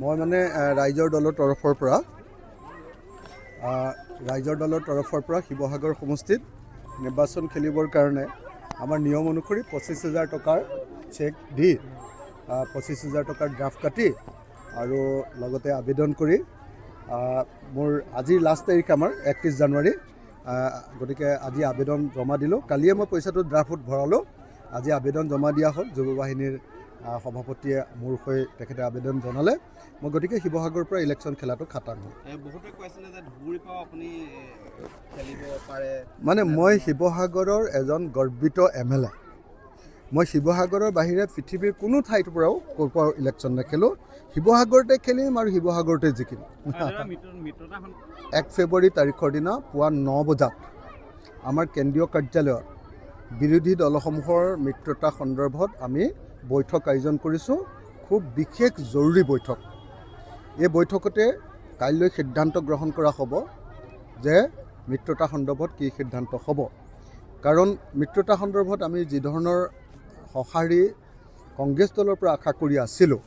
মই মানে ৰাইজৰ দলৰ তৰফৰ পৰা শিৱসাগৰ সমষ্টিত নিৰ্বাচন খেলিবৰ কাৰণে আমাৰ নিয়ম অনুসৰি 25,000 টকাৰ চেক দি 25,000 টকাৰ ড্ৰাফট কাটি আৰু লগতে আবেদন কৰি মোৰ আজিৰ লাষ্ট তাৰিখ আমাৰ 31 জানুৱাৰী গতিকে আজি আবেদন জমা দিলোঁ। কালিয়ে মই পইচাটো ড্ৰাফটত ভৰালোঁ। আজি আবেদন জমা দিয়া হ'ল। যুৱ বাহিনীৰ সভাপতিয়ে মোৰ হৈ তেখেতে আবেদন জনালে। মই গতিকে শিৱসাগৰৰ পৰা ইলেকশ্যন খেলাটো খাটাং হ'ল। বহুতে কৈছিলে যে ধুবুৰীৰ পৰা আপুনি খেলিব পাৰে। মানে মই শিৱসাগৰৰ এজন গৰ্বিত MLA। মই শিৱসাগৰৰ বাহিৰে পৃথিৱীৰ কোনো ঠাইৰ পৰাও ক'ৰ পৰাও ইলেকশ্যন নেখেলোঁ। শিৱসাগৰতে খেলিম আৰু শিৱসাগৰতে জিকিম। 1 ফেব্ৰুৱাৰী তাৰিখৰ দিনা পুৱা 9 বজাত আমাৰ কেন্দ্ৰীয় কাৰ্যালয়ত বিৰোধী দলসমূহৰ মিত্ৰতা সন্দৰ্ভত আমি বৈঠক আয়োজন কৰিছোঁ। খুব বিশেষ জৰুৰী বৈঠক। এই বৈঠকতে কাইলৈ সিদ্ধান্ত গ্ৰহণ কৰা হ'ব যে মিত্ৰতা সন্দৰ্ভত কি সিদ্ধান্ত হ'ব। কাৰণ মিত্ৰতা সন্দৰ্ভত আমি যি ধৰণৰ সঁহাৰি কংগ্ৰেছ দলৰ পৰা আশা কৰি আছিলোঁ,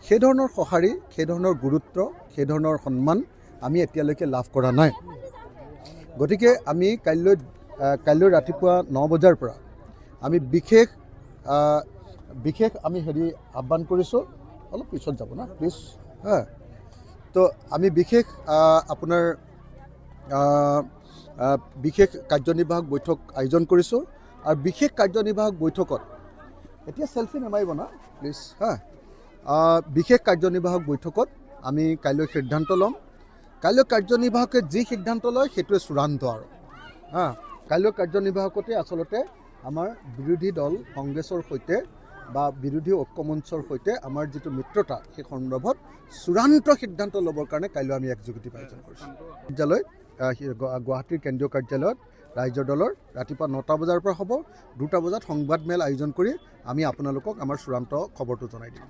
সেই ধৰণৰ সঁহাৰি, সেই ধৰণৰ গুৰুত্ব, সেই ধৰণৰ সন্মান আমি এতিয়ালৈকে লাভ কৰা নাই। গতিকে আমি কাইলৈ ৰাতিপুৱা 9 বজাৰ পৰা আমি বিশেষ আমি আহ্বান কৰিছোঁ। অলপ পিছত যাব না প্লিজ। তো আমি বিশেষ আপোনাৰ বিশেষ কাৰ্যনিৰ্বাহক বৈঠক আয়োজন কৰিছোঁ। আৰু বিশেষ কাৰ্যনিৰ্বাহক বৈঠকত এতিয়া চেল্ফি নামাৰিব না প্লিজ। বিশেষ কাৰ্যনিৰ্বাহক বৈঠকত আমি কাইলৈ সিদ্ধান্ত ল'ম। কাইলৈ কাৰ্যনিৰ্বাহকে যি সিদ্ধান্ত লয় সেইটোৱে চূড়ান্ত আৰু কাইলৈ কাৰ্যনিৰ্বাহকতে আচলতে আমাৰ বিৰোধী দল কংগ্ৰেছৰ সৈতে বা বিৰোধী ঐক্যমঞ্চৰ সৈতে আমাৰ যিটো মিত্ৰতা সেই সন্দৰ্ভত চূড়ান্ত সিদ্ধান্ত ল'বৰ কাৰণে কাইলৈ আমি একযোগিতা আয়োজন কৰিছোঁ। কাৰ্যালয়ত গুৱাহাটীৰ কেন্দ্ৰীয় কাৰ্যালয়ত ৰাইজৰ দলৰ ৰাতিপুৱা 9টা বজাৰ পৰা হ'ব। 2টা বজাত সংবাদমেল আয়োজন কৰি আমি আপোনালোকক আমাৰ চূড়ান্ত খবৰটো জনাই দিম।